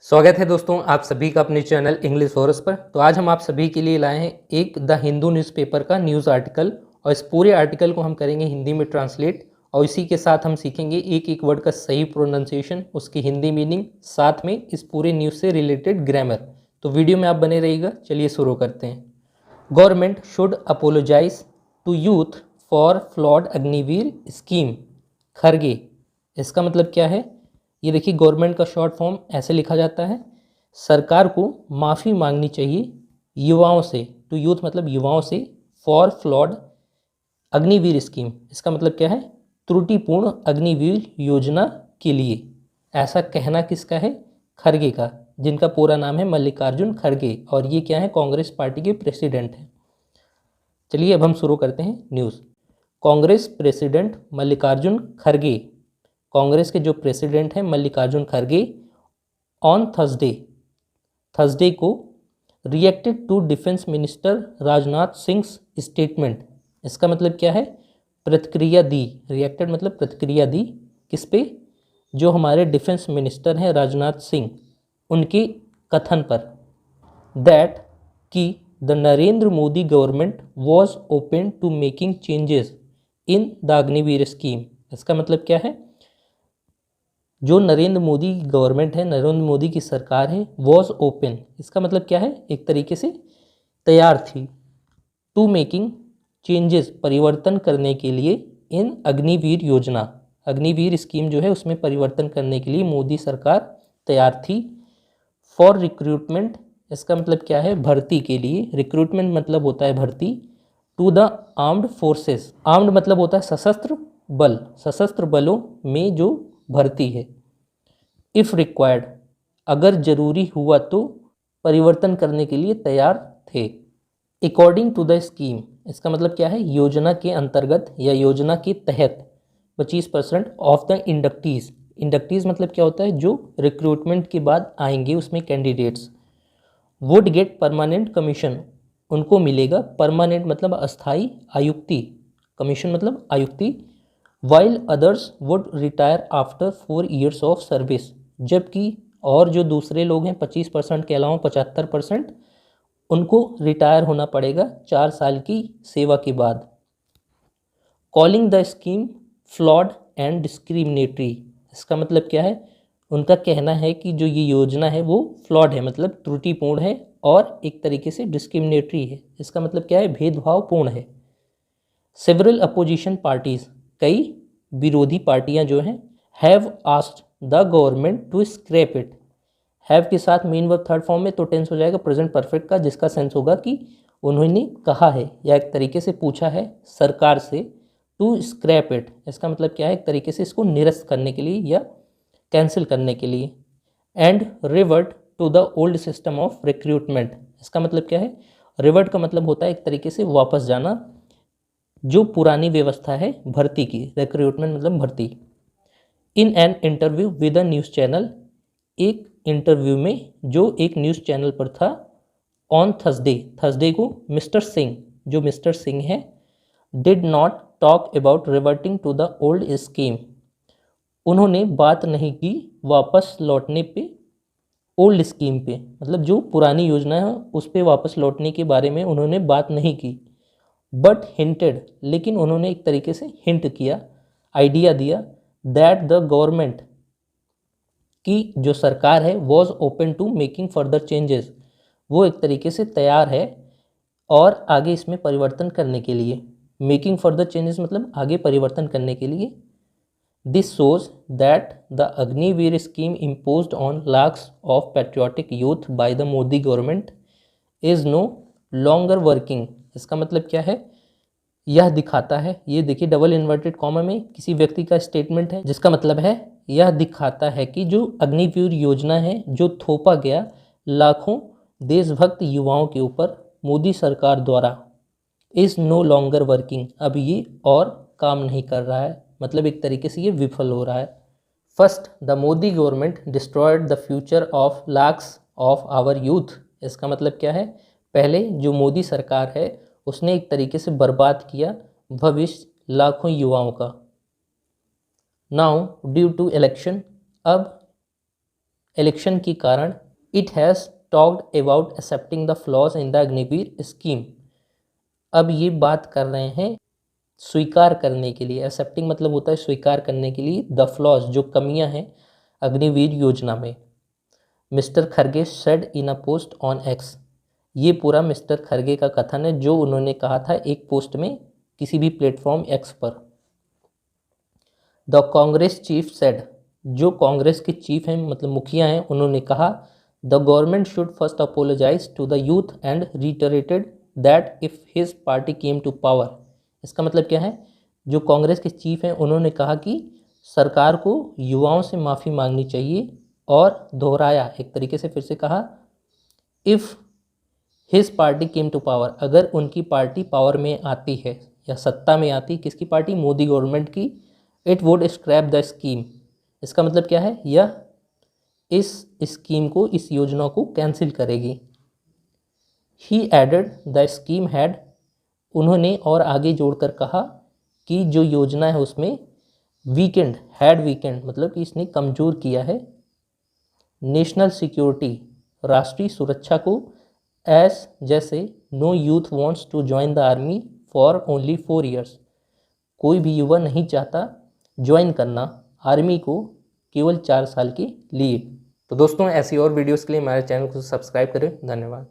स्वागत है दोस्तों आप सभी का अपने चैनल इंग्लिश फॉरस पर। तो आज हम आप सभी के लिए लाए हैं एक द हिंदू न्यूज़पेपर का न्यूज़ आर्टिकल और इस पूरे आर्टिकल को हम करेंगे हिंदी में ट्रांसलेट और इसी के साथ हम सीखेंगे एक एक वर्ड का सही प्रोनाउंसिएशन, उसकी हिंदी मीनिंग, साथ में इस पूरे न्यूज़ से रिलेटेड ग्रामर। तो वीडियो में आप बने रहिएगा। चलिए शुरू करते हैं। Government should apologise to youth for flawed Agniveer scheme. Kharge, इसका मतलब क्या है? ये देखिए, गवर्नमेंट का शॉर्ट फॉर्म ऐसे लिखा जाता है। सरकार को माफ़ी मांगनी चाहिए युवाओं से, टू यूथ मतलब युवाओं से, फॉर फ्लॉड अग्निवीर स्कीम। इसका मतलब क्या है? त्रुटिपूर्ण अग्निवीर योजना के लिए। ऐसा कहना किसका है? खरगे का, जिनका पूरा नाम है मल्लिकार्जुन खरगे और ये क्या है? कांग्रेस पार्टी के प्रेसिडेंट हैं। चलिए अब हम शुरू करते हैं न्यूज़। कांग्रेस प्रेसिडेंट मल्लिकार्जुन खरगे, कांग्रेस के जो प्रेसिडेंट हैं मल्लिकार्जुन खरगे, ऑन थर्सडे को reacted to defence minister Rajnath Singh statement. इसका मतलब क्या है? प्रतिक्रिया दी। रिएक्टेड मतलब प्रतिक्रिया दी। किस पे? जो हमारे डिफेंस मिनिस्टर हैं राजनाथ सिंह, उनके कथन पर। दैट कि the Narendra Modi government was open to making changes in the Agniveer scheme. इसका मतलब क्या है? जो नरेंद्र मोदी गवर्नमेंट है, नरेंद्र मोदी की सरकार है, वॉज ओपन, इसका मतलब क्या है? एक तरीके से तैयार थी, टू मेकिंग चेंजेस, परिवर्तन करने के लिए, इन अग्निवीर योजना, अग्निवीर स्कीम जो है उसमें परिवर्तन करने के लिए मोदी सरकार तैयार थी। फॉर रिक्रूटमेंट, इसका मतलब क्या है? भर्ती के लिए। रिक्रूटमेंट मतलब होता है भर्ती। To the armed forces, armed मतलब होता है सशस्त्र बल, सशस्त्र बलों में जो भर्ती है। इफ़ रिक्वायर्ड, अगर जरूरी हुआ तो परिवर्तन करने के लिए तैयार थे। अकॉर्डिंग टू द स्कीम, इसका मतलब क्या है? योजना के अंतर्गत या योजना के तहत 25% ऑफ द इंडक्टीज, इंडक्टीज मतलब क्या होता है? जो रिक्रूटमेंट के बाद आएंगे उसमें candidates, would get permanent commission, उनको मिलेगा परमानेंट मतलब अस्थाई आयुक्ति, कमीशन मतलब आयुक्ति। While others would retire after 4 years of service, जबकि और जो दूसरे लोग हैं 25% के अलावा 75% उनको रिटायर होना पड़ेगा 4 साल की सेवा के बाद। Calling the scheme flawed and discriminatory, इसका मतलब क्या है? उनका कहना है कि जो ये योजना है वो फ्लॉड है, मतलब त्रुटिपूर्ण है, और एक तरीके से डिस्क्रिमिनेटरी है। इसका मतलब क्या है? भेदभावपूर्ण है। सेवरल अपोजिशन पार्टीज, कई विरोधी पार्टियां जो हैं, have asked the government to scrap it. Have के साथ मेन वर्ब थर्ड फॉर्म में, तो टेंस हो जाएगा प्रेजेंट परफेक्ट का, जिसका सेंस होगा कि उन्होंने कहा है या एक तरीके से पूछा है सरकार से, टू स्क्रैप इट। इसका मतलब क्या है? एक तरीके से इसको निरस्त करने के लिए या कैंसिल करने के लिए। And revert to the old system of recruitment, इसका मतलब क्या है? रिवर्ट का मतलब होता है एक तरीके से वापस जाना, जो पुरानी व्यवस्था है भर्ती की, रिक्रूटमेंट मतलब भर्ती। In an interview with a news channel, एक इंटरव्यू में जो एक न्यूज़ चैनल पर था, ऑन थर्सडे को मिस्टर सिंह, जो मिस्टर सिंह है, did not talk about reverting to the old scheme, उन्होंने बात नहीं की वापस लौटने पे, ओल्ड स्कीम पे, मतलब जो पुरानी योजना है उस पे वापस लौटने के बारे में उन्होंने बात नहीं की। बट हिंटेड, लेकिन उन्होंने एक तरीके से हिंट किया, आइडिया दिया, दैट द गवर्नमेंट, कि जो सरकार है, was open to making further changes, वो एक तरीके से तैयार है और आगे इसमें परिवर्तन करने के लिए। मेकिंग फर्दर चेंजेस मतलब आगे परिवर्तन करने के लिए। This shows that the Agniveer scheme imposed on lakhs of patriotic youth by the Modi government is no longer working. इसका मतलब क्या है? यह दिखाता है, ये देखिए डबल इन्वर्टेड कॉमा में किसी व्यक्ति का स्टेटमेंट है, जिसका मतलब है यह दिखाता है कि जो अग्निवीर योजना है, जो थोपा गया लाखों देशभक्त युवाओं के ऊपर मोदी सरकार द्वारा, इज नो लॉन्गर वर्किंग, अब ये और काम नहीं कर रहा है, मतलब एक तरीके से ये विफल हो रहा है। First, the Modi government destroyed the future of lakhs of our youth. इसका मतलब क्या है? पहले जो मोदी सरकार है उसने एक तरीके से बर्बाद किया भविष्य लाखों युवाओं का। नाउ ड्यू टू इलेक्शन, अब इलेक्शन के कारण it has talked about accepting the flaws in the Agniveer scheme. अब ये बात कर रहे हैं स्वीकार करने के लिए, एक्सेप्टिंग मतलब होता है स्वीकार करने के लिए, द फ्लॉज जो कमियां हैं अग्निवीर योजना में। Mister Kharge said in a post on x, ये पूरा मिस्टर खरगे का कथन है जो उन्होंने कहा था एक पोस्ट में किसी भी प्लेटफॉर्म एक्स पर। द कांग्रेस चीफ सेड, जो कांग्रेस के चीफ हैं मतलब मुखिया हैं, उन्होंने कहा the government should first apologise to the youth and reiterated that if his party came to power. इसका मतलब क्या है, जो कांग्रेस के चीफ हैं उन्होंने कहा कि सरकार को युवाओं से माफ़ी मांगनी चाहिए, और दोहराया एक तरीके से फिर से कहा if his party came to power, अगर उनकी पार्टी पावर में आती है या सत्ता में आती, किसकी पार्टी, मोदी गवर्नमेंट की, it would scrap the scheme. इसका मतलब क्या है, यह इस स्कीम को, इस योजना को कैंसिल करेगी। ही एडेड द स्कीम हैड, उन्होंने और आगे जोड़कर कहा कि जो योजना है उसमें वीकेंड, हैड वीकेंड मतलब कि इसने कमज़ोर किया है नेशनल सिक्योरिटी, राष्ट्रीय सुरक्षा को, एस जैसे no youth wants to join the army for only 4 years, कोई भी युवा नहीं चाहता ज्वाइन करना आर्मी को केवल 4 साल के लिए। तो दोस्तों ऐसी और वीडियोस के लिए हमारे चैनल को सब्सक्राइब करें। धन्यवाद।